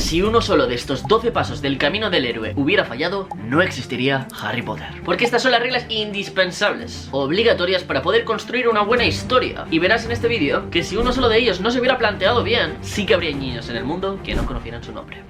si uno solo de estos 12 pasos del camino del héroe hubiera fallado, no existiría Harry Potter. Porque estas son las reglas indispensables, obligatorias para poder construir una buena historia. Y verás en este vídeo que si uno solo de ellos no se hubiera planteado bien, sí que habría niños en el mundo que no conocieran su nombre.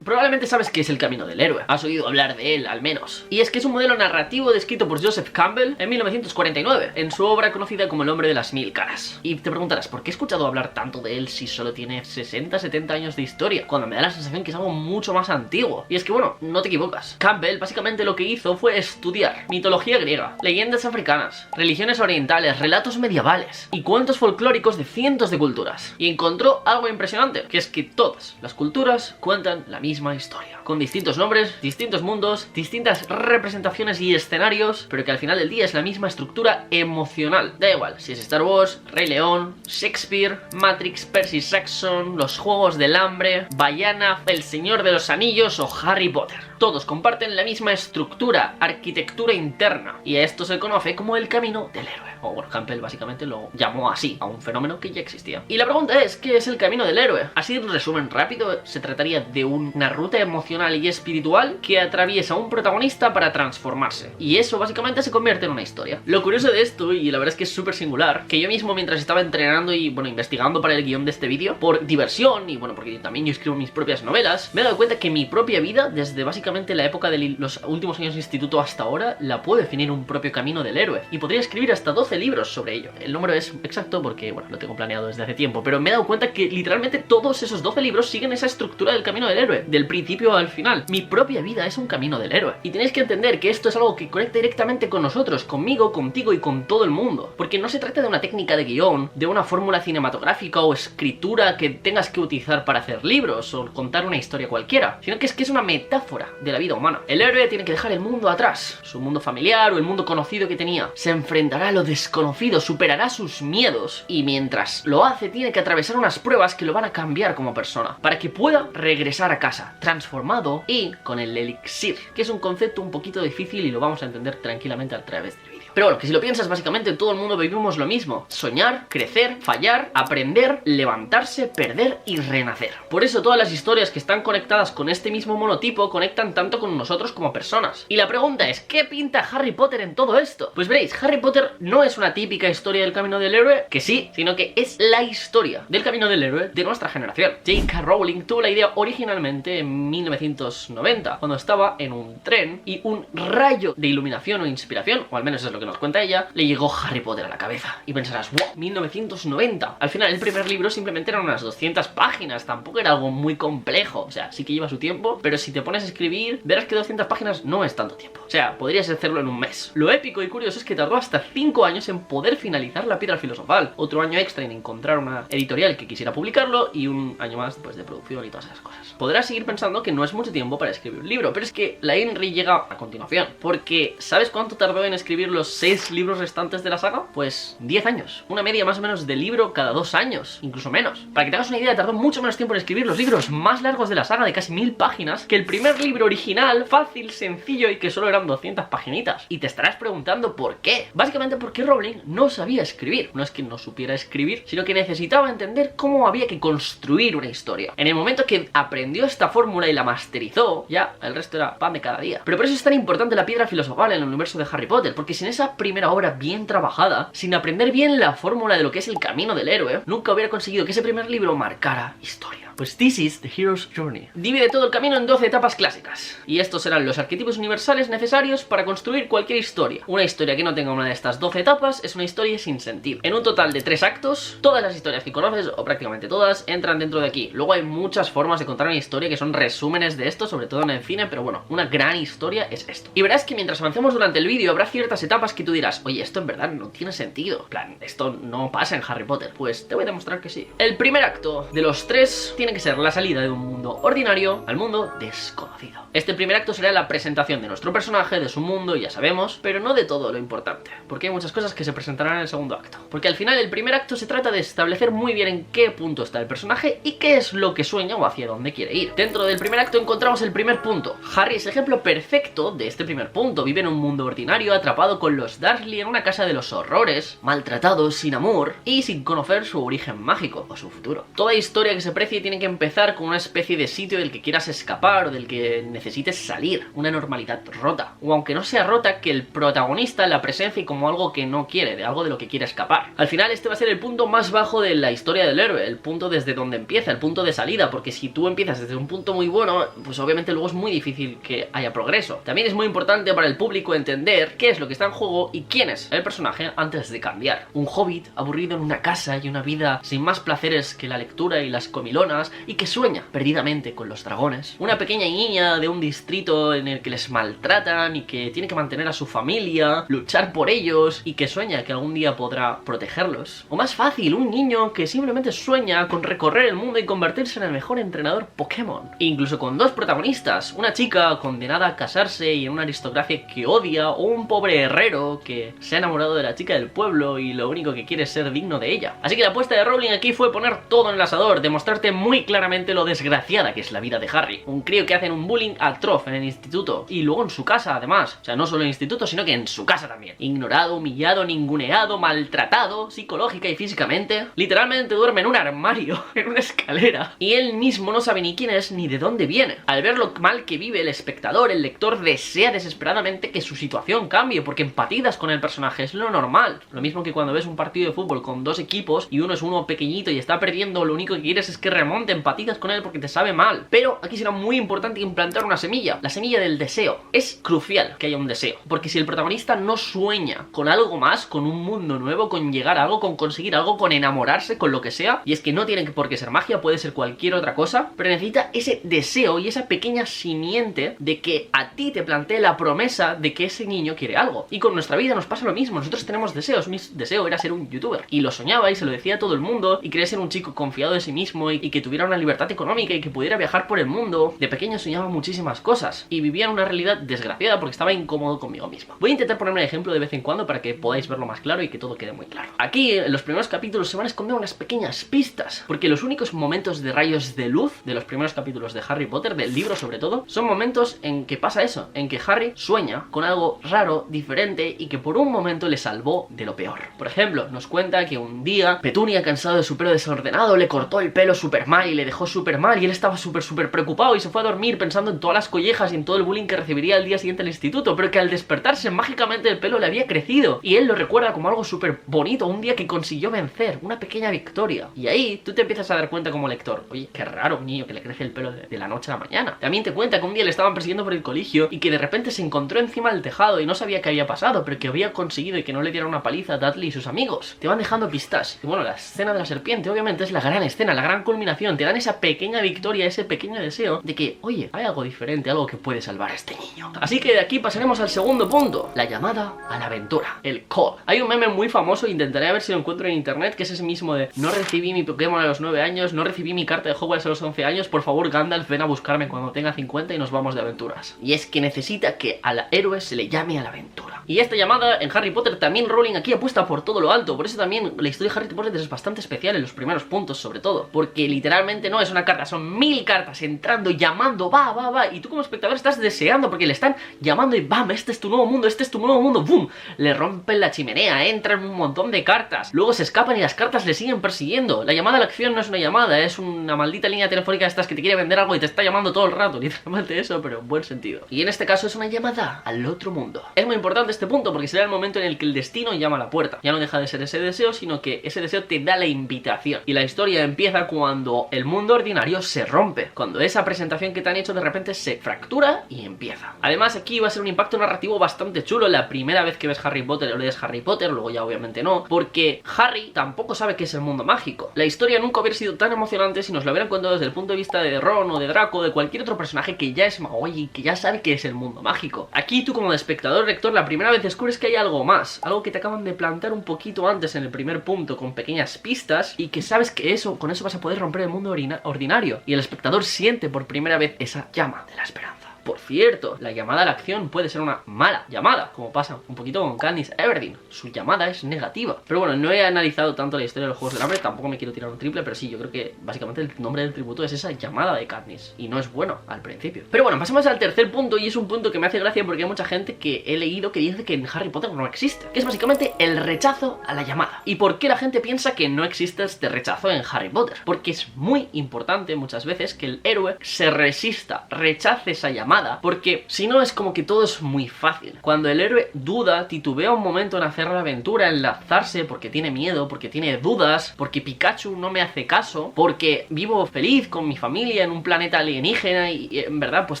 Probablemente sabes qué es el camino del héroe, has oído hablar de él al menos. Y es que es un modelo narrativo descrito por Joseph Campbell en 1949, en su obra conocida como El hombre de las 1000 caras. Y te preguntarás, ¿por qué he escuchado hablar tanto de él si solo tiene 60-70 años de historia? Cuando me da la sensación que es algo mucho más antiguo. Y es que bueno, no te equivocas. Campbell básicamente lo que hizo fue estudiar mitología griega, leyendas africanas, religiones orientales, relatos medievales y cuentos folclóricos de cientos de culturas. Y encontró algo impresionante, que es que todas las culturas cuentan la misma historia, con distintos nombres, distintos mundos, distintas representaciones y escenarios, pero que al final del día es la misma estructura emocional. Da igual si es Star Wars, Rey León, Shakespeare, Matrix, Percy Jackson, Los Juegos del Hambre, Vaiana, El Señor de los Anillos o Harry Potter. Todos comparten la misma estructura, arquitectura interna, y a esto se conoce como el camino del héroe. O bueno, Campbell básicamente lo llamó así, a un fenómeno que ya existía. Y la pregunta es, ¿qué es el camino del héroe? Así en resumen rápido, se trataría de una ruta emocional y espiritual que atraviesa a un protagonista para transformarse. Y eso básicamente se convierte en una historia. Lo curioso de esto, y la verdad es que es súper singular, que yo mismo mientras estaba entrenando y bueno, investigando para el guión de este vídeo, por diversión, y bueno, porque también yo escribo mis propias novelas, me he dado cuenta que mi propia vida, desde básicamente la época de los últimos años de instituto hasta ahora, la puedo definir un propio camino del héroe. Y podría escribir hasta 12 libros sobre ello. El número es exacto porque, bueno, lo tengo planeado desde hace tiempo, pero me he dado cuenta que literalmente todos esos 12 libros siguen esa estructura del camino del héroe, del principio al final. Mi propia vida es un camino del héroe. Y tenéis que entender que esto es algo que conecta directamente con nosotros, conmigo, contigo y con todo el mundo. Porque no se trata de una técnica de guión, de una fórmula cinematográfica o escritura que tengas que utilizar para hacer libros o contar una historia cualquiera, sino que es una metáfora de la vida humana. El héroe tiene que dejar el mundo atrás, su mundo familiar o el mundo conocido que tenía. Se enfrentará a lo desconocido, superará sus miedos y mientras lo hace tiene que atravesar unas pruebas que lo van a cambiar como persona, para que pueda regresar a casa, transformado y con el elixir, que es un concepto un poquito difícil y lo vamos a entender tranquilamente a través del vídeo. Pero bueno, que si lo piensas, básicamente todo el mundo vivimos lo mismo: soñar, crecer, fallar, aprender, levantarse, perder y renacer. Por eso todas las historias que están conectadas con este mismo monotipo conectan tanto con nosotros como personas. Y la pregunta es, ¿qué pinta Harry Potter en todo esto? Pues veréis, Harry Potter no es una típica historia del camino del héroe, que sí, sino que es la historia del camino del héroe de nuestra generación. J.K. Rowling tuvo la idea originalmente en 1990, cuando estaba en un tren y un rayo de iluminación o inspiración, o al menos es lo que nos cuenta ella, le llegó Harry Potter a la cabeza. Y pensarás, wow, 1990. Al final el primer libro simplemente eran unas 200 páginas, tampoco era algo muy complejo, o sea, sí que lleva su tiempo, pero si te pones a escribir, verás que 200 páginas no es tanto tiempo. O sea, podrías hacerlo en un mes. Lo épico y curioso es que tardó hasta 5 años en poder finalizar La Piedra Filosofal, otro año extra en encontrar una editorial que quisiera publicarlo y un año más pues de producción y todas esas cosas. Podrás seguir pensando que no es mucho tiempo para escribir un libro, pero es que la Henry llega a continuación, porque ¿sabes cuánto tardó en escribir los 6 libros restantes de la saga? Pues 10 años, una media más o menos de libro cada 2 años, incluso menos. Para que te hagas una idea, tardó mucho menos tiempo en escribir los libros más largos de la saga, de casi 1000 páginas, que el primer libro original, fácil, sencillo y que solo eran 200 paginitas. Y te estarás preguntando ¿por qué? Básicamente porque Rowling no sabía escribir. No es que no supiera escribir, sino que necesitaba entender cómo había que construir una historia. En el momento que aprendió esta fórmula y la masterizó, ya el resto era pan de cada día. Pero por eso es tan importante La Piedra Filosofal en el universo de Harry Potter, porque sin esa primera obra bien trabajada, sin aprender bien la fórmula de lo que es el camino del héroe, nunca hubiera conseguido que ese primer libro marcara historia. Pues this is the hero's journey. Divide todo el camino en 12 etapas clásicas, y estos serán los arquetipos universales necesarios para construir cualquier historia. Una historia que no tenga una de estas 12 etapas es una historia sin sentido. En un total de 3 actos, todas las historias que conoces, o prácticamente todas, entran dentro de aquí. Luego hay muchas formas de contar una historia que son resúmenes de esto, sobre todo en el cine, pero bueno, una gran historia es esto. Y verás que mientras avancemos durante el vídeo habrá ciertas etapas que tú dirás, oye, esto en verdad no tiene sentido. En plan, esto no pasa en Harry Potter. Pues te voy a demostrar que sí. El primer acto de los 3 tiene que ser la salida de un mundo ordinario al mundo desconocido. Este primer acto será la presentación de nuestro personaje, de su mundo, ya sabemos, pero no de todo lo importante, porque hay muchas cosas que se presentarán en el segundo acto. Porque al final el primer acto se trata de establecer muy bien en qué punto está el personaje y qué es lo que sueña o hacia dónde quiere ir. Dentro del primer acto encontramos el primer punto. Harry es el ejemplo perfecto de este primer punto. Vive en un mundo ordinario, atrapado con los Dursley en una casa de los horrores, maltratados, sin amor y sin conocer su origen mágico o su futuro. Toda historia que se precie tiene que empezar con una especie de sitio del que quieras escapar o del que necesites salir, una normalidad rota, o aunque no sea rota, que el protagonista la presencie como algo que no quiere, de algo de lo que quiere escapar. Al final este va a ser el punto más bajo de la historia del héroe, el punto desde donde empieza, el punto de salida, porque si tú empiezas desde un punto muy bueno, pues obviamente luego es muy difícil que haya progreso. También es muy importante para el público entender qué es lo que está en juego y quién es el personaje antes de cambiar. Un hobbit aburrido en una casa y una vida sin más placeres que la lectura y las comilonas y que sueña perdidamente con los dragones. Una pequeña niña de un distrito en el que les maltratan y que tiene que mantener a su familia, luchar por ellos y que sueña que algún día podrá protegerlos. O más fácil, un niño que simplemente sueña con recorrer el mundo y convertirse en el mejor entrenador Pokémon. E incluso con dos protagonistas, una chica condenada a casarse y en una aristocracia que odia, o un pobre herrero que se ha enamorado de la chica del pueblo y lo único que quiere es ser digno de ella. Así que la apuesta de Rowling aquí fue poner todo en el asador, demostrarte muy claramente lo desgraciada que es la vida de Harry. Un crío que hacen un bullying atroz en el instituto y luego en su casa además. O sea, no solo en el instituto, sino que en su casa también. Ignorado, humillado, ninguneado, maltratado, psicológica y físicamente. Literalmente duerme en un armario, en una escalera. Y él mismo no sabe ni quién es ni de dónde viene. Al ver lo mal que vive el espectador, el lector desea desesperadamente que su situación cambie, porque empatizas con el personaje, es lo normal. Lo mismo que cuando ves un partido de fútbol con dos equipos y uno es uno pequeñito y está perdiendo, lo único que quieres es que remonte, empatizas con él porque te sabe mal. Pero aquí será muy importante implantar una semilla, la semilla del deseo. Es crucial que haya un deseo, porque si el protagonista no sueña con algo más, con un mundo nuevo, con llegar a algo, con conseguir algo, con enamorarse, con lo que sea, y es que no tiene por qué ser magia, puede ser cualquier otra cosa, pero necesita ese deseo y esa pequeña simiente de que a ti te plantee la promesa de que ese niño quiere algo. Y con nuestra vida nos pasa lo mismo, nosotros tenemos deseos. Mi deseo era ser un youtuber y lo soñaba y se lo decía a todo el mundo y quería ser un chico confiado de sí mismo y que tuviera una libertad económica y que pudiera viajar por el mundo. De pequeño soñaba muchísimas cosas y vivía en una realidad desgraciada porque estaba incómodo conmigo mismo. Voy a intentar ponerme el ejemplo de vez en cuando para que podáis verlo más claro y que todo quede muy claro. Aquí en los primeros capítulos se van a esconder unas pequeñas pistas, porque los únicos momentos de rayos de luz de los primeros capítulos de Harry Potter, del libro sobre todo, son momentos en que pasa eso, en que Harry sueña con algo raro, diferente y que por un momento le salvó de lo peor. Por ejemplo, nos cuenta que un día Petunia, cansado de su pelo desordenado, le cortó el pelo súper mal y le dejó súper mal y él estaba súper preocupado y se fue a dormir pensando en todas las collejas y en todo el bullying que recibiría el día siguiente en el instituto, pero que al despertarse mágicamente el pelo le había crecido y él lo recuerda como algo súper bonito, un día que consiguió vencer, una pequeña victoria. Y ahí tú te empiezas a dar cuenta como lector, oye, qué raro un niño que le crece el pelo de la noche a la mañana. También te cuenta que un día le estaban persiguiendo por el colegio y que de repente se encontró encima del tejado y no sabía qué había pasado, pero que había conseguido y que no le dieran una paliza a Dudley y sus amigos. Te van dejando pistas. Y bueno, la escena de la serpiente obviamente es la gran escena, la gran culminación. Te dan esa pequeña victoria, ese pequeño deseo de que, oye, hay algo diferente, algo que puede salvar a este niño. Así que de aquí pasaremos al segundo punto, la llamada a la aventura, el call. Hay un meme muy famoso, intentaré a ver si lo encuentro en internet, que es ese mismo de: no recibí mi Pokémon a los 9 años, no recibí mi carta de Hogwarts a los 11 años, por favor Gandalf, ven a buscarme cuando tenga 50 y nos vamos de aventuras. Y es que necesita que al héroe se le llame a la aventura. Y esta llamada en Harry Potter también Rowling aquí apuesta por todo lo alto, por eso también la historia de Harry Potter es bastante especial en los primeros puntos sobre todo, porque literalmente no es una carta, son 1000 cartas entrando, llamando, va, y tú como espectador estás deseando porque le están llamando y ¡bam! Este es tu nuevo mundo, este es tu nuevo mundo, ¡bum! Le rompen la chimenea, entran un montón de cartas, luego se escapan y las cartas le siguen persiguiendo. La llamada a la acción no es una llamada, es una maldita línea telefónica de estas que te quiere vender algo y te está llamando todo el rato, literalmente eso, pero en buen sentido. Y en este caso es una llamada al otro mundo. Es muy importante este punto porque será el momento en el que el destino llama a la puerta. Ya no deja de ser ese deseo, sino que ese deseo te da la invitación. Y la historia empieza cuando el mundo ordinario se rompe, cuando esa presentación que te han hecho de repente se fractura y empieza. Además aquí va a ser un impacto narrativo bastante chulo. La primera vez que ves Harry Potter o lees Harry Potter, luego ya obviamente no, porque Harry tampoco sabe qué es el mundo mágico. La historia nunca hubiera sido tan emocionante si nos lo hubieran contado desde el punto de vista de Ron o de Draco o de cualquier otro personaje que ya es mago y que ya sabe qué es el mundo mágico. Aquí tú como espectador lector la primera vez descubres que hay algo más, algo que te acaban de plantar un poquito antes en el primer punto con pequeñas pistas y que sabes que con eso vas a poder romper el mundo ordinario y el espectador siente por primera vez esa llama de la esperanza. Por cierto, la llamada a la acción puede ser una mala llamada, como pasa un poquito con Katniss Everdeen. Su llamada es negativa. Pero bueno, no he analizado tanto la historia de los Juegos del Hambre, tampoco me quiero tirar un triple, pero sí, yo creo que básicamente el nombre del tributo es esa llamada de Katniss, y no es bueno al principio. Pero bueno, pasamos al tercer punto, y es un punto que me hace gracia porque hay mucha gente que he leído que dice que en Harry Potter no existe, que es básicamente el rechazo a la llamada. ¿Y por qué la gente piensa que no existe este rechazo en Harry Potter? Porque es muy importante muchas veces que el héroe se resista, rechace esa llamada, porque si no es como que todo es muy fácil. Cuando el héroe duda, titubea un momento en hacer la aventura, en lanzarse, porque tiene miedo, porque tiene dudas, porque Pikachu no me hace caso, porque vivo feliz con mi familia en un planeta alienígena y en verdad pues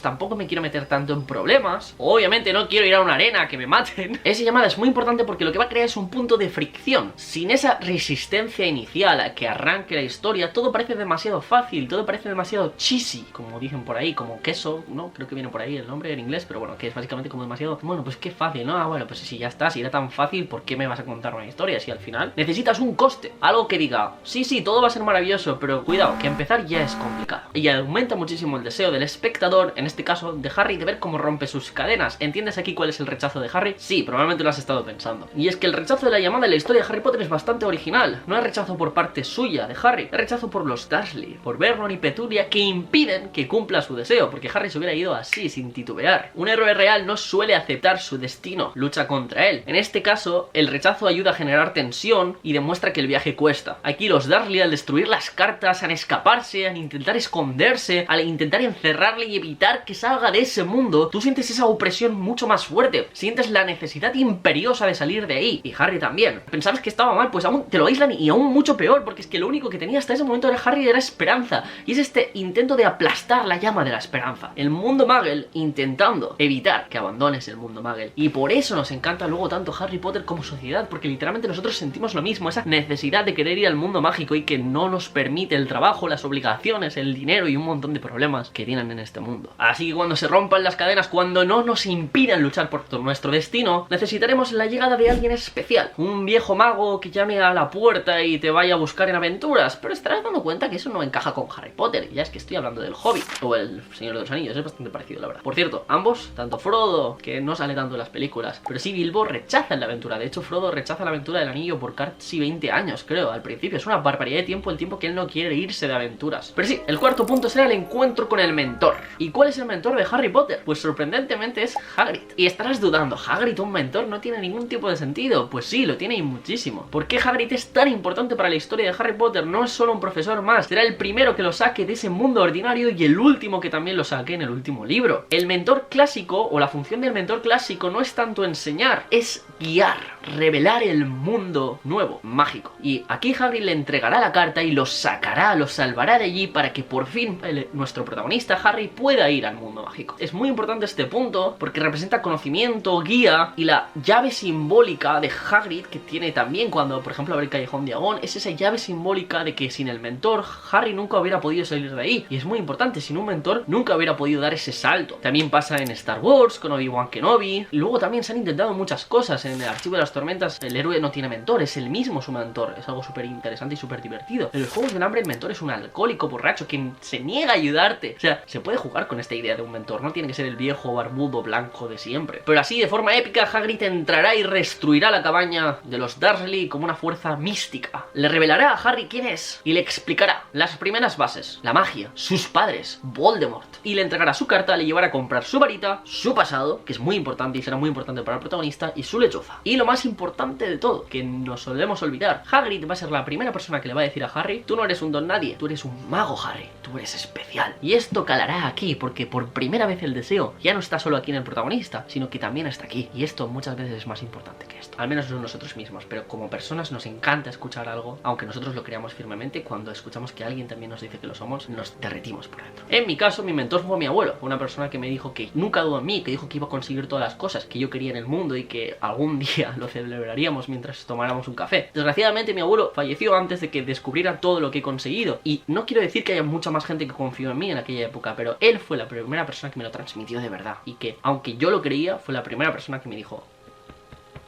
tampoco me quiero meter tanto en problemas, obviamente no quiero ir a una arena que me maten. Esa llamada es muy importante porque lo que va a crear es un punto de fricción. Sin esa resistencia inicial a que arranque la historia, todo parece demasiado fácil, todo parece demasiado cheesy, como dicen por ahí, como queso, ¿no? Creo que viene por ahí el nombre en inglés, pero bueno, que es básicamente como demasiado, bueno, pues qué fácil, ¿no? Ah, bueno, pues si ya está, si era tan fácil, ¿por qué me vas a contar una historia? Si al final necesitas un coste, algo que diga, sí, sí, todo va a ser maravilloso, pero cuidado, que empezar ya es complicado. Y aumenta muchísimo el deseo del espectador, en este caso de Harry, de ver cómo rompe sus cadenas. ¿Entiendes aquí cuál es el rechazo de Harry? Sí, probablemente lo has estado pensando. Y es que el rechazo de la llamada en la historia de Harry Potter es bastante original. No es rechazo por parte suya de Harry, es rechazo por los Dursley, por Vernon y Petunia, que impiden que cumpla su deseo, porque Harry se hubiera ido así, sin titubear. Un héroe real no suele aceptar su destino, lucha contra él. En este caso, el rechazo ayuda a generar tensión y demuestra que el viaje cuesta. Aquí los Dursley, al destruir las cartas, al escaparse, al intentar esconderse, al intentar encerrarle y evitar que salga de ese mundo, tú sientes esa opresión mucho más fuerte, sientes la necesidad imperiosa de salir de ahí. Y Harry también. Pensabas que estaba mal, pues aún te lo aíslan y aún mucho peor, porque es que lo único que tenía hasta ese momento de Harry era esperanza, y es este intento de aplastar la llama de la esperanza. El mundo Muggle intentando evitar que abandones el mundo Muggle, y por eso nos encanta luego tanto Harry Potter como sociedad, porque literalmente nosotros sentimos lo mismo, esa necesidad de querer ir al mundo mágico y que no nos permite el trabajo, las obligaciones, el dinero y un montón de problemas que tienen en este mundo. Así que cuando se rompan las cadenas, cuando no nos impidan luchar por nuestro destino, necesitaremos la llegada de alguien especial, un viejo mago que llame a la puerta y te vaya a buscar en aventuras, pero estarás dando cuenta que eso no encaja con Harry Potter, ya es que estoy hablando del Hobbit o el Señor de los Anillos, es bastante parecido la verdad. Por cierto, ambos, tanto Frodo, que no sale tanto en las películas, pero sí Bilbo, rechazan la aventura. De hecho, Frodo rechaza la aventura del anillo por casi 20 años, creo, al principio. Es una barbaridad de tiempo el tiempo que él no quiere irse de aventuras. Pero sí, el cuarto punto será el encuentro con el mentor. ¿Y cuál es el mentor de Harry Potter? Pues sorprendentemente es Hagrid. Y estarás dudando, ¿Hagrid un mentor? No tiene ningún tipo de sentido. Pues sí, lo tiene y muchísimo. ¿Por qué Hagrid es tan importante para la historia de Harry Potter? No es solo un profesor más, será el primero que lo saque de ese mundo ordinario y el último que también lo saque en el último libro. El mentor clásico, o la función del mentor clásico, no es tanto enseñar, es guiar, revelar el mundo nuevo, mágico. Y aquí Hagrid le entregará la carta y lo sacará, lo salvará de allí para que por fin nuestro protagonista Harry pueda ir al mundo mágico. Es muy importante este punto porque representa conocimiento, guía, y la llave simbólica de Hagrid que tiene también cuando, por ejemplo, abre el Callejón Diagon, es esa llave simbólica de que sin el mentor Harry nunca hubiera podido salir de ahí. Y es muy importante, sin un mentor nunca hubiera podido dar ese salto. También pasa en Star Wars con Obi-Wan Kenobi, y luego también se han intentado muchas cosas. En el Archivo de las Tormentas el héroe no tiene mentor, es él mismo su mentor. Es algo súper interesante y súper divertido. En los Juegos del Hambre el mentor es un alcohólico borracho que se niega a ayudarte. O sea, se puede jugar con esta idea de un mentor, no tiene que ser el viejo barbudo blanco de siempre. Pero así, de forma épica, Hagrid entrará y redestruirá la cabaña de los Dursley como una fuerza mística. Le revelará a Harry quién es y le explicará las primeras bases, la magia, sus padres, Voldemort, y le entregará su carta, le llevará a comprar su varita, su pasado, que es muy importante y será muy importante para el protagonista, y su lechuza. Y lo más importante de todo, que nos solemos olvidar, Hagrid va a ser la primera persona que le va a decir a Harry: tú no eres un don nadie, tú eres un mago, Harry, tú eres especial. Y esto calará aquí, porque por primera vez el deseo ya no está solo aquí en el protagonista, sino que también está aquí. Y esto muchas veces es más importante que esto, al menos nosotros mismos, pero como personas nos encanta escuchar algo, aunque nosotros lo creamos firmemente. Cuando escuchamos que alguien también nos dice que lo somos, nos derretimos por dentro. En mi caso, mi mentor fue mi abuelo, una persona que me dijo que nunca dudó en mí, que dijo que iba a conseguir todas las cosas que yo quería en el mundo y que algún día lo celebraríamos mientras tomáramos un café. Desgraciadamente mi abuelo falleció antes de que descubriera todo lo que he conseguido, y no quiero decir que haya mucha más gente que confió en mí en aquella época, pero él fue la primera persona que me lo transmitió de verdad, y que, aunque yo lo creía, fue la primera persona que me dijo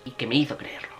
y que me hizo creerlo.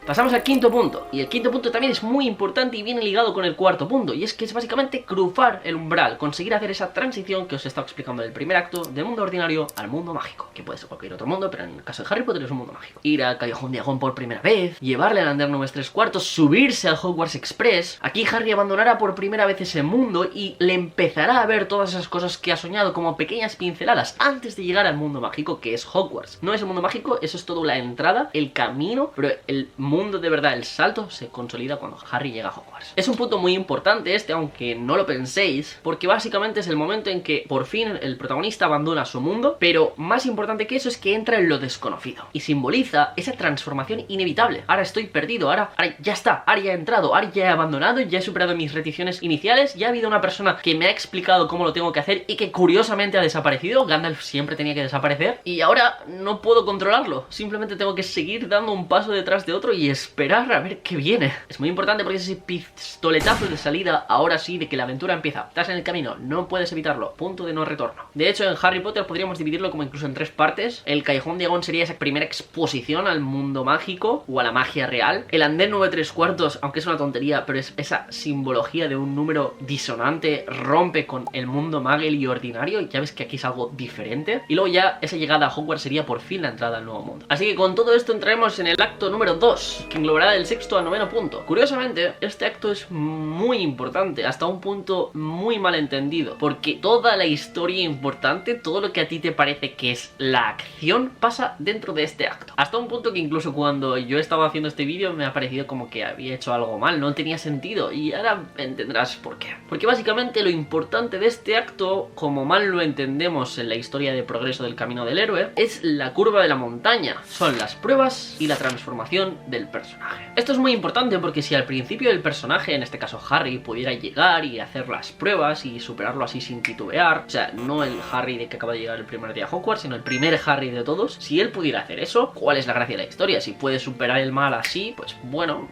Pasamos al quinto punto, y el quinto punto también es muy importante y viene ligado con el cuarto punto, y es que es básicamente cruzar el umbral, conseguir hacer esa transición que os he estado explicando en el primer acto, del mundo ordinario al mundo mágico, que puede ser cualquier otro mundo, pero en el caso de Harry Potter es un mundo mágico. Ir al Callejón Diagon por primera vez, llevarle al Andén 9¾ subirse al Hogwarts Express. Aquí Harry abandonará por primera vez ese mundo y le empezará a ver todas esas cosas que ha soñado como pequeñas pinceladas antes de llegar al mundo mágico que es Hogwarts. No es el mundo mágico, eso es todo la entrada, el camino, pero el mundo de verdad, el salto, se consolida cuando Harry llega a Hogwarts. Es un punto muy importante este, aunque no lo penséis, porque básicamente es el momento en que por fin el protagonista abandona su mundo, pero más importante que eso es que entra en lo desconocido y simboliza esa transformación inevitable. Ahora estoy perdido, ahora ya está, ahora ya he entrado, ahora ya he abandonado, ya he superado mis reticciones iniciales, ya ha habido una persona que me ha explicado cómo lo tengo que hacer y que curiosamente ha desaparecido. Gandalf siempre tenía que desaparecer y ahora no puedo controlarlo, simplemente tengo que seguir dando un paso detrás de otro y esperar a ver qué viene. Es muy importante porque es ese pistoletazo de salida, ahora sí, de que la aventura empieza. Estás en el camino, no puedes evitarlo, punto de no retorno. De hecho, en Harry Potter podríamos dividirlo como incluso en 3 partes. El Callejón Diagon sería esa primera exposición al mundo mágico o a la magia real. El Andén 9¾ aunque es una tontería, pero es esa simbología de un número disonante, rompe con el mundo magel y ordinario, y ya ves que aquí es algo diferente. Y luego ya esa llegada a Hogwarts sería por fin la entrada al nuevo mundo. Así que con todo esto entraremos en el acto número 2, que englobará del 6º al 9º punto. Curiosamente, este acto es muy importante, hasta un punto muy mal entendido, porque toda la historia importante, todo lo que a ti te parece que es la acción, pasa dentro de este acto. Hasta un punto que incluso cuando yo estaba haciendo este vídeo me ha parecido como que había hecho algo mal, no tenía sentido, y ahora entenderás por qué. Porque básicamente lo importante de este acto, como mal lo entendemos en la historia de progreso del camino del héroe, es la curva de la montaña, son las pruebas y la transformación del personaje. Esto es muy importante porque si al principio el personaje, en este caso Harry, pudiera llegar y hacer las pruebas y superarlo así sin titubear, o sea, no el Harry de que acaba de llegar el primer día a Hogwarts, sino el primer Harry de todos, si él pudiera hacer eso, ¿cuál es la gracia de la historia? Si puede superar el mal así, pues bueno,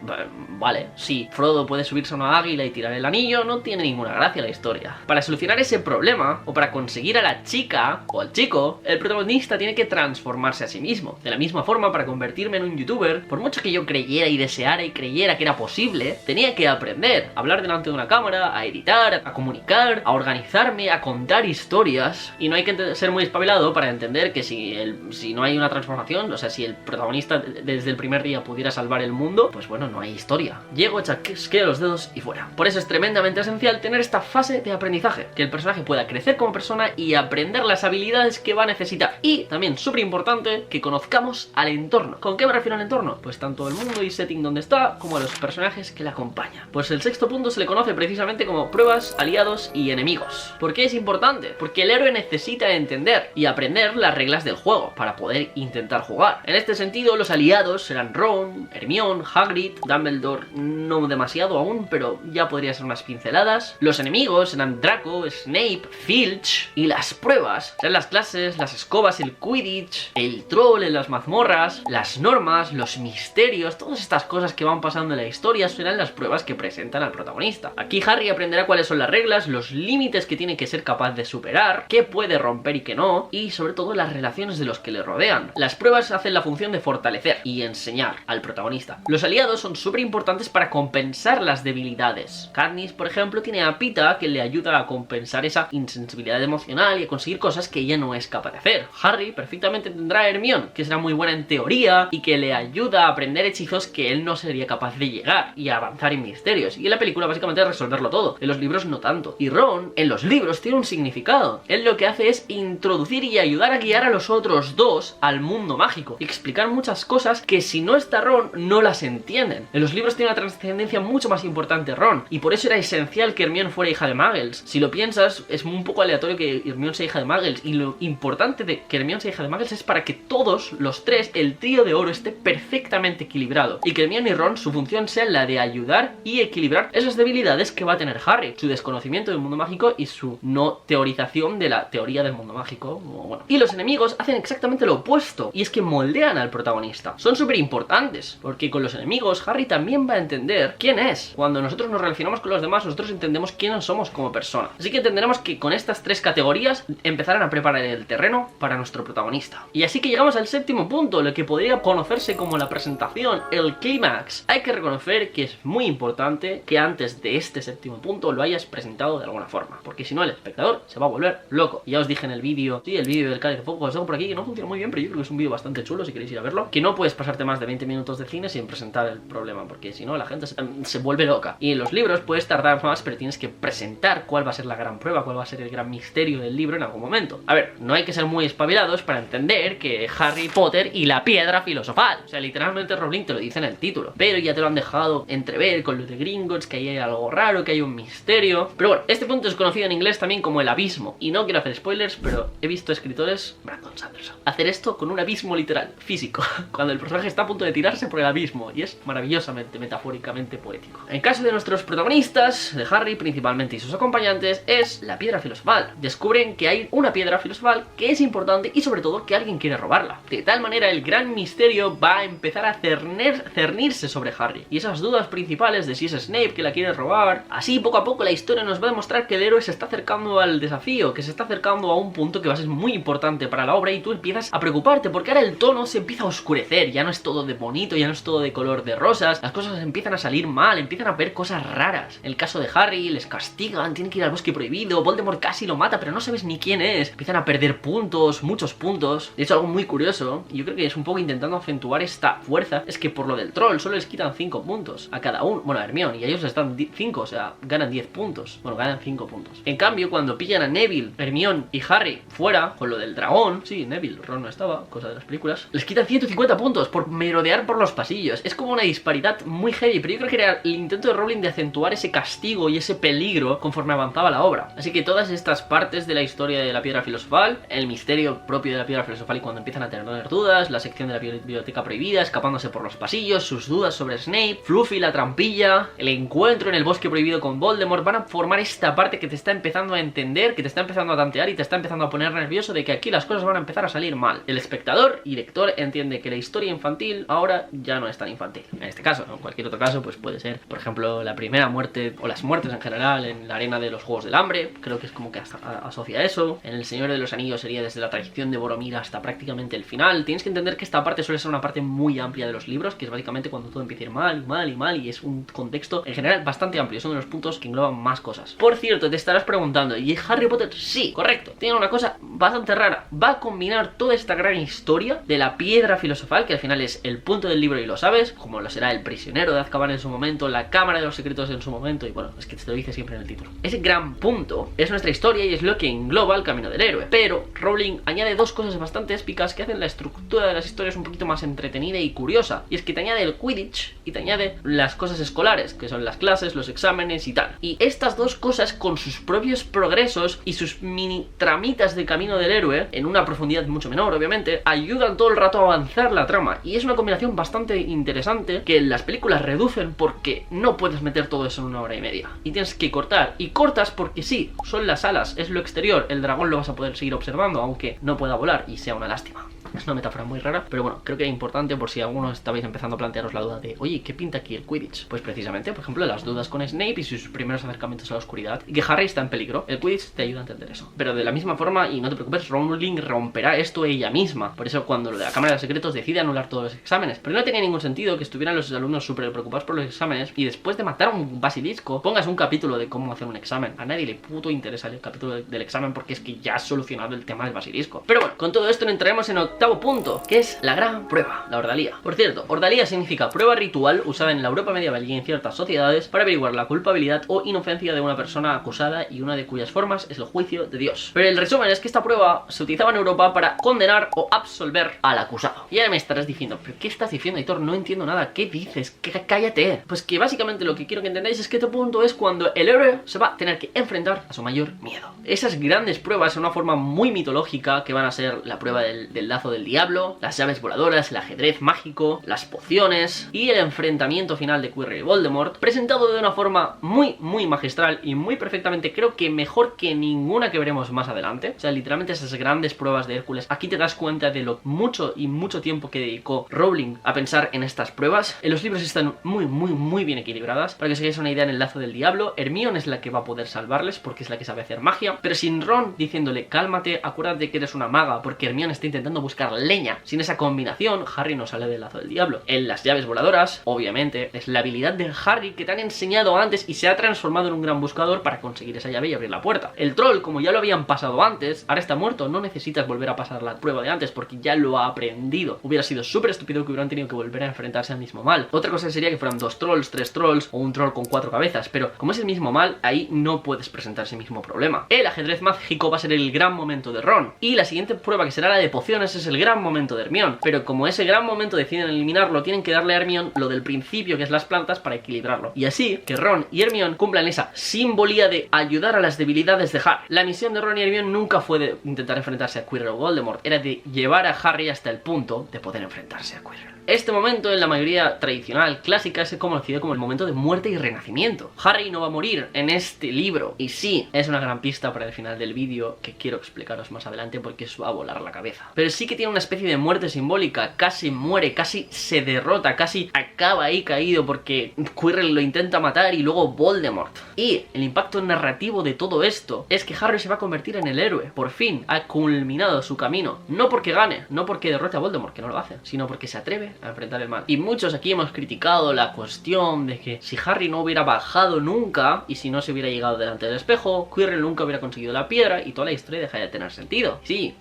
vale. Si Frodo puede subirse a una águila y tirar el anillo, no tiene ninguna gracia la historia. Para solucionar ese problema, o para conseguir a la chica o al chico, el protagonista tiene que transformarse a sí mismo. De la misma forma, para convertirme en un youtuber, por mucho que yo creyera y deseara y creyera que era posible, tenía que aprender a hablar delante de una cámara, a editar, a comunicar, a organizarme, a contar historias. Y no hay que ser muy espabilado para entender que si no hay una transformación, o sea, si el protagonista desde el primer día pudiera salvar el mundo, pues bueno, no hay historia. Llego, chasqueo los dedos y fuera. Por eso es tremendamente esencial tener esta fase de aprendizaje, que el personaje pueda crecer como persona y aprender las habilidades que va a necesitar. Y también súper importante que conozcamos al entorno. ¿Con qué me refiero al entorno? Pues tanto el mundo y setting donde está, como a los personajes que le acompañan. Pues el 6º punto se le conoce precisamente como pruebas, aliados y enemigos. ¿Por qué es importante? Porque el héroe necesita entender y aprender las reglas del juego para poder intentar jugar. En este sentido, los aliados serán Ron, Hermione, Hagrid, Dumbledore, no demasiado aún, pero ya podría ser unas pinceladas. Los enemigos serán Draco, Snape, Filch, y las pruebas serán las clases, las escobas, el Quidditch, el troll en las mazmorras, las normas, los misterios, todas estas cosas que van pasando en la historia serán las pruebas que presentan al protagonista. Aquí Harry aprenderá cuáles son las reglas, los límites que tiene que ser capaz de superar, qué puede romper y qué no, y sobre todo las relaciones de los que le rodean. Las pruebas hacen la función de fortalecer y enseñar al protagonista. Los aliados son súper importantes para compensar las debilidades. Katniss, por ejemplo, tiene a Pita que le ayuda a compensar esa insensibilidad emocional y a conseguir cosas que ella no es capaz de hacer. Harry perfectamente tendrá a Hermione, que será muy buena en teoría y que le ayuda a aprender hechizos que él no sería capaz de llegar y a avanzar en misterios. Y en la película básicamente resolverlo todo. En los libros no tanto. Y Ron, en los libros, tiene un significado. Él lo que hace es introducir y ayudar a guiar a los otros dos al mundo mágico y explicar muchas cosas que si no está Ron no las entienden. En los libros tiene una trascendencia mucho más importante Ron, y por eso era esencial que Hermione fuera hija de Muggles. Si lo piensas, es un poco aleatorio que Hermione sea hija de Muggles, y lo importante de que Hermione sea hija de Muggles es para que todos los tres, el trío de oro, esté perfectamente equilibrado, y que Hermione y Ron, su función sea la de ayudar y equilibrar esas debilidades que va a tener Harry, su desconocimiento del mundo mágico y su no teorización de la teoría del mundo mágico. Bueno. Y los enemigos hacen exactamente lo opuesto, y es que moldean al protagonista. Son súper importantes, porque con los enemigos Harry también va a entender quién es. Cuando nosotros nos relacionamos con los demás, nosotros entendemos quiénes somos como personas. Así que entenderemos que con estas 3 categorías empezarán a preparar el terreno para nuestro protagonista. Y así que llegamos al 7º punto, lo que podría conocerse como la presentación continuación, el clímax. Hay que reconocer que es muy importante que antes de este séptimo punto lo hayas presentado de alguna forma, porque si no el espectador se va a volver loco. Y ya os dije en el vídeo, sí, el vídeo del Cáliz de Fuego, os dejo por aquí, que no funciona muy bien, pero yo creo que es un vídeo bastante chulo si queréis ir a verlo, que no puedes pasarte más de 20 minutos de cine sin presentar el problema, porque si no la gente se vuelve loca. Y en los libros puedes tardar más, pero tienes que presentar cuál va a ser la gran prueba, cuál va a ser el gran misterio del libro en algún momento. A ver, no hay que ser muy espabilados para entender que Harry Potter y la piedra filosofal, o sea, literalmente Rowling te lo dice en el título, pero ya te lo han dejado entrever con lo de Gringotts, que ahí hay algo raro, que hay un misterio. Pero bueno, este punto es conocido en inglés también como el abismo, y no quiero hacer spoilers, pero he visto escritores, Brandon Sanderson, hacer esto con un abismo literal, físico, cuando el personaje está a punto de tirarse por el abismo, y es maravillosamente, metafóricamente poético. En caso de nuestros protagonistas, de Harry principalmente y sus acompañantes, es la piedra filosofal. Descubren que hay una piedra filosofal que es importante y sobre todo que alguien quiere robarla. De tal manera el gran misterio va a empezar a cernirse sobre Harry, y esas dudas principales de si es Snape que la quiere robar. Así poco a poco la historia nos va a demostrar que el héroe se está acercando al desafío, que se está acercando a un punto que va a ser muy importante para la obra, y tú empiezas a preocuparte porque ahora el tono se empieza a oscurecer, ya no es todo de bonito, ya no es todo de color de rosas, las cosas empiezan a salir mal, empiezan a ver cosas raras. En el caso de Harry, les castigan, tienen que ir al bosque prohibido, Voldemort casi lo mata, pero no sabes ni quién es, empiezan a perder puntos, muchos puntos. De hecho, algo muy curioso, y yo creo que es un poco intentando acentuar esta fuerza, es que por lo del troll solo les quitan 5 puntos a cada uno, bueno, a Hermione, y a ellos les dan 5, o sea, ganan 10 puntos, bueno, ganan 5 puntos. En cambio, cuando pillan a Neville, Hermione y Harry fuera, con lo del dragón, sí, Neville, Ron no estaba, cosa de las películas, les quitan 150 puntos por merodear por los pasillos. Es como una disparidad muy heavy, pero yo creo que era el intento de Rowling de acentuar ese castigo y ese peligro conforme avanzaba la obra. Así que todas estas partes de la historia de la piedra filosofal, el misterio propio de la piedra filosofal y cuando empiezan a tener dudas, la sección de la biblioteca prohibida, escapándose por los pasillos, sus dudas sobre Snape, Fluffy, la trampilla, el encuentro en el bosque prohibido con Voldemort, van a formar esta parte que te está empezando a entender, que te está empezando a tantear y te está empezando a poner nervioso de que aquí las cosas van a empezar a salir mal. El espectador y lector entiende que la historia infantil ahora ya no es tan infantil. En este caso, en cualquier otro caso, pues puede ser, por ejemplo, la primera muerte o las muertes en general en la arena de los Juegos del Hambre, creo que es como que hasta asocia eso. En El Señor de los Anillos sería desde la traición de Boromir hasta prácticamente el final. Tienes que entender que esta parte suele ser una parte muy amplia de los libros, que es básicamente cuando todo empieza a ir mal y mal y mal, y es un contexto en general bastante amplio, son de los puntos que engloban más cosas. Por cierto, te estarás preguntando, ¿y Harry Potter? Sí, correcto, tiene una cosa bastante rara, va a combinar toda esta gran historia de la piedra filosofal, que al final es el punto del libro y lo sabes, como lo será el prisionero de Azkaban en su momento, la cámara de los secretos en su momento, y bueno, es que te lo dice siempre en el título. Ese gran punto es nuestra historia y es lo que engloba el camino del héroe, pero Rowling añade dos cosas bastante épicas que hacen la estructura de las historias un poquito más entretenida y curiosa, y es que te añade el Quidditch y te añade las cosas escolares, que son las clases, los exámenes y tal. Y estas dos cosas, con sus propios progresos y sus mini tramitas de camino del héroe, en una profundidad mucho menor obviamente, ayudan todo el rato a avanzar la trama, y es una combinación bastante interesante que las películas reducen porque no puedes meter todo eso en 1 hora y media y tienes que cortar, y cortas porque sí, son las alas, es lo exterior, el dragón lo vas a poder seguir observando aunque no pueda volar y sea una lástima. Es una metáfora muy rara, pero bueno, creo que es importante por si algunos estabais empezando a plantearos la duda de oye, ¿qué pinta aquí el Quidditch? Pues precisamente, por ejemplo, las dudas con Snape y sus primeros acercamientos a la oscuridad, y que Harry está en peligro. El Quidditch te ayuda a entender eso. Pero de la misma forma, y no te preocupes, Rowling romperá esto ella misma. Por eso cuando lo de la Cámara de Secretos decide anular todos los exámenes. Pero no tenía ningún sentido que estuvieran los alumnos súper preocupados por los exámenes y después de matar a un basilisco pongas un capítulo de cómo hacer un examen. A nadie le puto interesa el capítulo del examen porque es que ya has solucionado el tema del basilisco. Pero bueno, con todo esto entraremos en octavo punto, que es la gran prueba, la ordalía. Por cierto, ordalía significa prueba ritual usada en la Europa medieval y en ciertas sociedades para averiguar la culpabilidad o inocencia de una persona acusada y una de cuyas formas es el juicio de Dios. Pero el resumen es que esta prueba se utilizaba en Europa para condenar o absolver al acusado. Y ahora me estarás diciendo, ¿pero qué estás diciendo, Aitor? No entiendo nada. ¿Qué dices? Cállate. Pues que básicamente lo que quiero que entendáis es que este punto es cuando el héroe se va a tener que enfrentar a su mayor miedo. Esas grandes pruebas en una forma muy mitológica, que van a ser la prueba del lazo del diablo, las llaves voladoras, el ajedrez mágico, las pociones y el enfrentamiento final de Quirrell y Voldemort, presentado de una forma muy magistral y muy perfectamente, creo que mejor que ninguna que veremos más adelante. O sea, literalmente esas grandes pruebas de Hércules, aquí te das cuenta de lo mucho tiempo que dedicó Rowling a pensar en estas pruebas. En los libros están muy bien equilibradas. Para que os hagáis una idea, en el lazo del diablo, Hermione es la que va a poder salvarles porque es la que sabe hacer magia, pero sin Ron diciéndole cálmate, acuérdate que eres una maga, porque Hermione está intentando buscar leña. Sin esa combinación, Harry no sale del lazo del diablo en las llaves voladoras, obviamente, es la habilidad de Harry que te han enseñado antes y se ha transformado en un gran buscador para conseguir esa llave y abrir la puerta. El troll, como ya lo habían pasado antes, ahora está muerto, no necesitas volver a pasar la prueba de antes porque ya lo ha aprendido. Hubiera sido súper estúpido que hubieran tenido que volver a enfrentarse al mismo mal. Otra cosa sería que fueran 2 trolls, 3 trolls o un troll con 4 cabezas, pero como es el mismo mal, ahí no puedes presentar ese mismo problema. El ajedrez mágico va a ser el gran momento de Ron, y la siguiente prueba, que será la de pociones, es el gran momento de Hermione, pero como ese gran momento deciden eliminarlo, tienen que darle a Hermione lo del principio, que es las plantas, para equilibrarlo, y así que Ron y Hermione cumplan esa simbolía de ayudar a las debilidades de Harry. La misión de Ron y Hermione nunca fue de intentar enfrentarse a Quirrell o Voldemort, era de llevar a Harry hasta el punto de poder enfrentarse a Quirrell. Este momento en la mayoría tradicional clásica es conocido como el momento de muerte y renacimiento. Harry no va a morir en este libro, y sí, es una gran pista para el final del vídeo que quiero explicaros más adelante porque os va a volar la cabeza. Pero sí que tiene una especie de muerte simbólica, casi muere, casi se derrota, casi acaba ahí caído porque Quirrell lo intenta matar y luego Voldemort. Y el impacto narrativo de todo esto es que Harry se va a convertir en el héroe. Por fin ha culminado su camino, no porque gane, no porque derrote a Voldemort, que no lo hace, sino porque se atreve a enfrentar el mal. Y muchos aquí hemos criticado la cuestión de que si Harry no hubiera bajado nunca y si no se hubiera llegado delante del espejo, Quirrell nunca hubiera conseguido la piedra y toda la historia dejaría de tener sentido. Sí,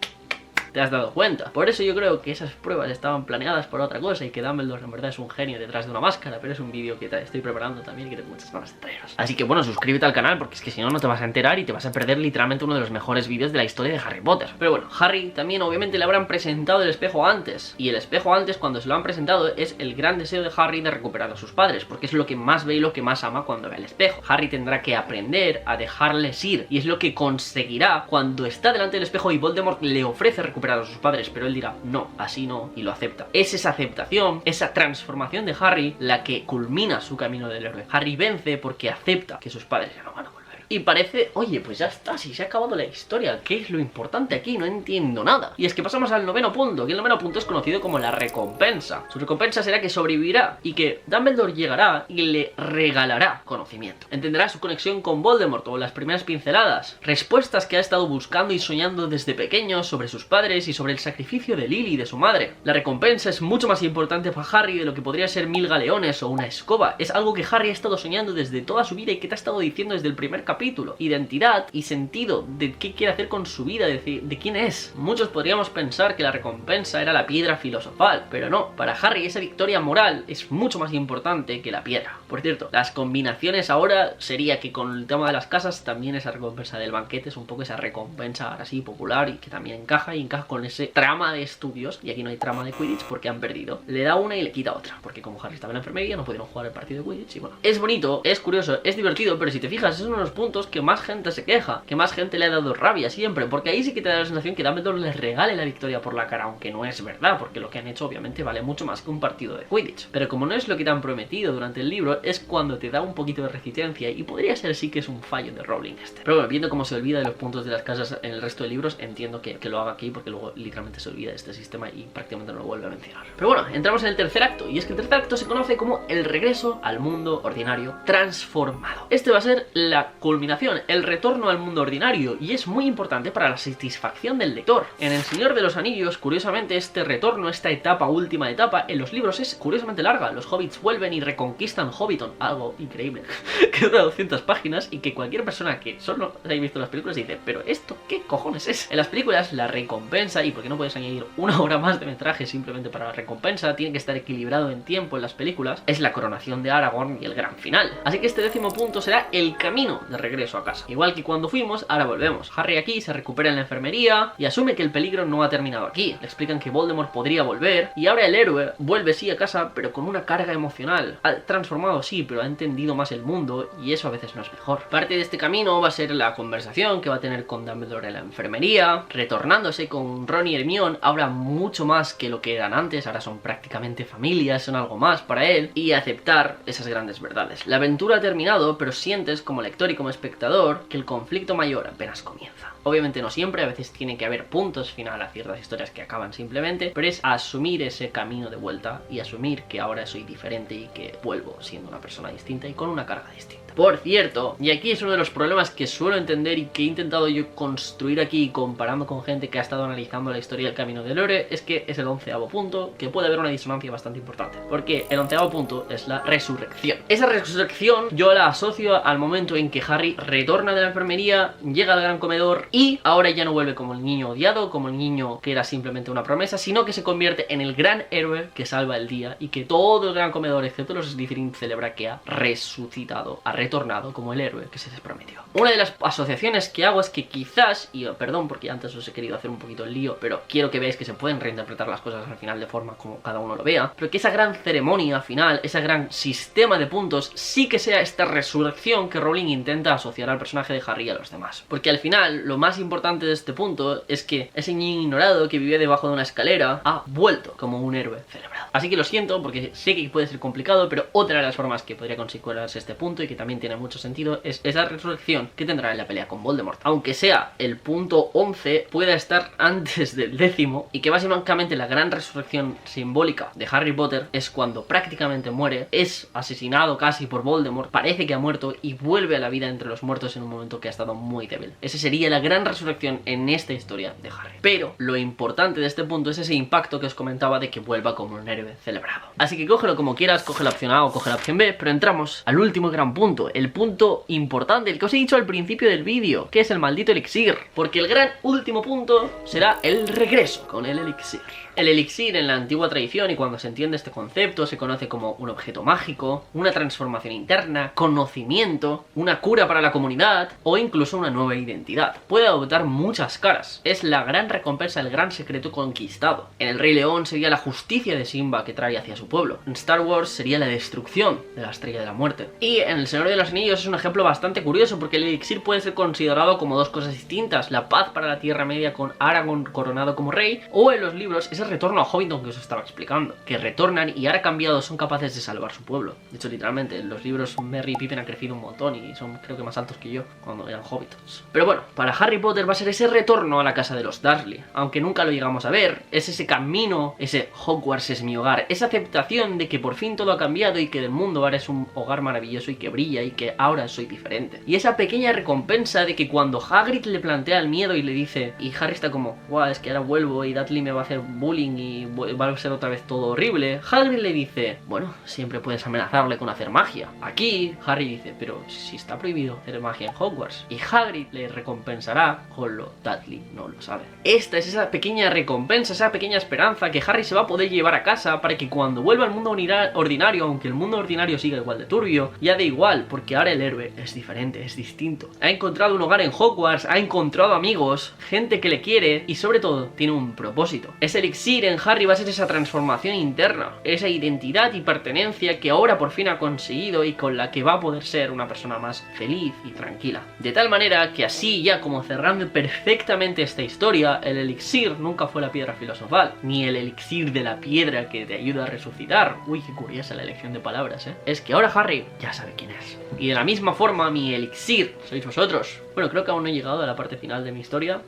te has dado cuenta. Por eso yo creo que esas pruebas estaban planeadas por otra cosa y que Dumbledore en verdad es un genio detrás de una máscara, pero es un vídeo que te estoy preparando también y que tengo muchas ganas de traeros. Así que bueno, suscríbete al canal porque es que si no, no te vas a enterar y te vas a perder literalmente uno de los mejores vídeos de la historia de Harry Potter. Pero bueno, Harry también obviamente le habrán presentado el espejo antes, y el espejo antes, cuando se lo han presentado, es el gran deseo de Harry de recuperar a sus padres, porque es lo que más ve y lo que más ama cuando ve el espejo. Harry tendrá que aprender a dejarles ir, y es lo que conseguirá cuando está delante del espejo y Voldemort le ofrece recuperar a sus padres, pero él dirá no, así no, y lo acepta. Es esa aceptación, esa transformación de Harry la que culmina su camino del héroe. Harry vence porque acepta que sus padres ya no van a volver. Y parece, oye, pues ya está, si se ha acabado la historia, ¿qué es lo importante aquí? No entiendo nada. Y es que pasamos al 9º punto, que el 9º punto es conocido como la recompensa. Su recompensa será que sobrevivirá y que Dumbledore llegará y le regalará conocimiento. Entenderá su conexión con Voldemort o las primeras pinceladas, respuestas que ha estado buscando y soñando desde pequeño sobre sus padres y sobre el sacrificio de Lily y de su madre. La recompensa es mucho más importante para Harry de lo que podría ser 1000 galeones o una escoba. Es algo que Harry ha estado soñando desde toda su vida y que te ha estado diciendo desde el primer capítulo. Identidad y sentido de qué quiere hacer con su vida, de quién es. Muchos podríamos pensar que la recompensa era la piedra filosofal, pero no, para Harry esa victoria moral es mucho más importante que la piedra. Por cierto, las combinaciones ahora sería que con el tema de las casas también esa recompensa del banquete es un poco esa recompensa ahora sí popular y que también encaja y encaja con ese trama de estudios, y aquí no hay trama de Quidditch porque han perdido. Le da una y le quita otra, porque como Harry estaba en la enfermería no pudieron jugar el partido de Quidditch y bueno. Es bonito, es curioso, es divertido, pero si te fijas es uno de los puntos que más gente se queja, que más gente le ha dado rabia siempre, porque ahí sí que te da la sensación que Dumbledore les regale la victoria por la cara, aunque no es verdad, porque lo que han hecho obviamente vale mucho más que un partido de Quidditch. Pero como no es lo que te han prometido durante el libro, es cuando te da un poquito de resistencia y podría ser sí que es un fallo de Rowling este. Pero bueno, viendo cómo se olvida de los puntos de las casas en el resto de libros, entiendo que lo haga aquí porque luego literalmente se olvida de este sistema y prácticamente no lo vuelve a mencionar. Pero bueno, entramos en el tercer acto, y es que el tercer acto se conoce como el regreso al mundo ordinario transformado. Este va a ser la culminación, el retorno al mundo ordinario, y es muy importante para la satisfacción del lector. En El Señor de los Anillos, curiosamente, este retorno, esta etapa, última etapa, en los libros es curiosamente larga. Los hobbits vuelven y reconquistan Hobbiton, algo increíble, que dura 200 páginas y que cualquier persona que solo haya visto las películas dice, pero esto, ¿qué cojones es? En las películas, la recompensa, y porque no puedes añadir una hora más de metraje simplemente para la recompensa, tiene que estar equilibrado en tiempo en las películas, es la coronación de Aragorn y el gran final. Así que este 10º punto será el camino de regreso a casa. Igual que cuando fuimos, ahora volvemos. Harry aquí se recupera en la enfermería y asume que el peligro no ha terminado aquí. Le explican que Voldemort podría volver y ahora el héroe vuelve sí a casa, pero con una carga emocional. Ha transformado sí, pero ha entendido más el mundo y eso a veces no es mejor. Parte de este camino va a ser la conversación que va a tener con Dumbledore en la enfermería, retornándose con Ron y Hermione, ahora mucho más que lo que eran antes, ahora son prácticamente familias, son algo más para él, y aceptar esas grandes verdades. La aventura ha terminado, pero sientes como lector y como espectador que el conflicto mayor apenas comienza. Obviamente no siempre, a veces tiene que haber puntos final a ciertas historias que acaban simplemente, pero es asumir ese camino de vuelta y asumir que ahora soy diferente y que vuelvo siendo una persona distinta y con una carga distinta. diferente. Por cierto, y aquí es uno de los problemas que suelo entender y que he intentado yo construir aquí comparando con gente que ha estado analizando la historia del camino del héroe, es que es el 11º punto, que puede haber una disonancia bastante importante, porque el 11º punto es la resurrección. Esa resurrección yo la asocio al momento en que Harry retorna de la enfermería, llega al gran comedor y ahora ya no vuelve como el niño odiado, como el niño que era simplemente una promesa, sino que se convierte en el gran héroe que salva el día y que todo el gran comedor, excepto los Slytherin, celebra que ha resucitado, ha retornado como el héroe que se les prometió. Una de las asociaciones que hago es que quizás, y perdón porque antes os he querido hacer un poquito el lío, pero quiero que veáis que se pueden reinterpretar las cosas al final de forma como cada uno lo vea, pero que esa gran ceremonia final, ese gran sistema de puntos, sí que sea esta resurrección que Rowling intenta asociar al personaje de Harry y a los demás. Porque al final, lo más importante de este punto es que ese niño ignorado que vivía debajo de una escalera ha vuelto como un héroe celebrado. Así que lo siento porque sé que puede ser complicado, pero otra de las formas que podría considerarse este punto y que también tiene mucho sentido es esa resurrección que tendrá en la pelea con Voldemort. Aunque sea el punto 11, pueda estar antes del 10º y que básicamente la gran resurrección simbólica de Harry Potter es cuando prácticamente muere, es asesinado casi por Voldemort, parece que ha muerto y vuelve a la vida entre los muertos en un momento que ha estado muy débil. Esa sería la gran resurrección en esta historia de Harry. Pero lo importante de este punto es ese impacto que os comentaba de que vuelva como un héroe celebrado. Así que cógelo como quieras, coge la opción A o coge la opción B, pero entramos al último gran punto, el punto importante, el que os he dicho al principio del vídeo, que es el maldito elixir, porque el gran último punto será el regreso con el elixir. El elixir en la antigua tradición y cuando se entiende este concepto se conoce como un objeto mágico, una transformación interna, conocimiento, una cura para la comunidad o incluso una nueva identidad. Puede adoptar muchas caras. Es la gran recompensa, el gran secreto conquistado. En El Rey León sería la justicia de Simba que trae hacia su pueblo. En Star Wars sería la destrucción de la Estrella de la Muerte. Y en El Señor de los Anillos es un ejemplo bastante curioso porque el elixir puede ser considerado como dos cosas distintas. La paz para la Tierra Media con Aragorn coronado como rey, o en los libros ese retorno a Hobbiton que os estaba explicando, que retornan y ahora cambiados son capaces de salvar su pueblo. De hecho, literalmente, en los libros Merry y Pippin han crecido un montón y son creo que más altos que yo cuando eran hobbits. Pero bueno, para Harry Potter va a ser ese retorno a la casa de los Dursley, aunque nunca lo llegamos a ver. Es ese camino, ese Hogwarts es mi hogar, esa aceptación de que por fin todo ha cambiado y que del mundo ahora es un hogar maravilloso y que brilla y que ahora soy diferente. Y esa pequeña recompensa de que cuando Hagrid le plantea el miedo y le dice, y Harry está como, guau, es que ahora vuelvo y Dudley me va a hacer bullying y va a ser otra vez todo horrible, Hagrid le dice, bueno, siempre puedes amenazarle con hacer magia. Aquí Harry dice, pero si está prohibido hacer magia en Hogwarts. Y Hagrid le recompensará con lo Dudley no lo sabe. Esta es esa pequeña recompensa, esa pequeña esperanza que Harry se va a poder llevar a casa para que cuando vuelva al mundo ordinario, aunque el mundo ordinario siga igual de turbio, ya da igual, porque ahora el héroe es diferente, es distinto. Ha encontrado un hogar en Hogwarts, ha encontrado amigos, gente que le quiere y sobre todo tiene un propósito. Ese elixir en Harry va a ser esa transformación interna, esa identidad y pertenencia que ahora por fin ha conseguido y con la que va a poder ser una persona más feliz y tranquila. De tal manera que así, ya como cerrando perfectamente esta historia, el elixir nunca fue la piedra filosofal, ni el elixir de la piedra que te ayuda a resucitar. Uy, qué curiosa la elección de palabras, ¿eh? Es que ahora Harry ya sabe quién es. Y de la misma forma, mi elixir sois vosotros. Bueno, creo que aún no he llegado a la parte final de mi historia,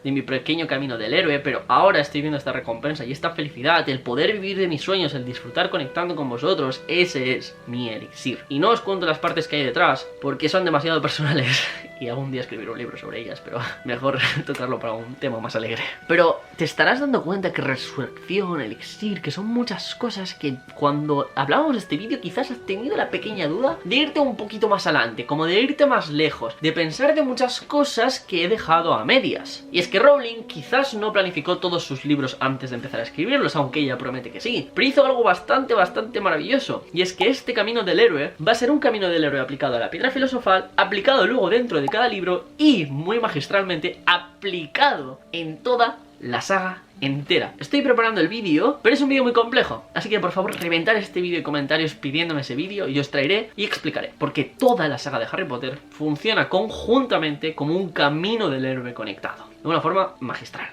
de mi pequeño camino del héroe, pero ahora estoy viendo esta recompensa y esta felicidad, el poder vivir de mis sueños, el disfrutar conectando con vosotros, ese es mi elixir. Y no os cuento las partes que hay detrás, porque son demasiado personales y algún día escribiré un libro sobre ellas, pero mejor tocarlo para un tema más alegre. Pero te estarás dando cuenta que resurrección, elixir, que son muchas cosas que cuando hablábamos de este vídeo quizás has tenido la pequeña duda de irte un poquito más adelante, como de irte más lejos, de pensar de muchas cosas que he dejado a medias. Y es que Rowling quizás no planificó todos sus libros antes de empezar a escribirlos, aunque ella promete que sí, pero hizo algo bastante maravilloso, y es que este camino del héroe va a ser un camino del héroe aplicado a la piedra filosofal, aplicado luego dentro de cada libro y, muy magistralmente, aplicado en toda la saga entera. Estoy preparando el vídeo, pero es un vídeo muy complejo, así que por favor reventar este vídeo en comentarios pidiéndome ese vídeo y os traeré y explicaré, porque toda la saga de Harry Potter funciona conjuntamente como un camino del héroe conectado, de una forma magistral.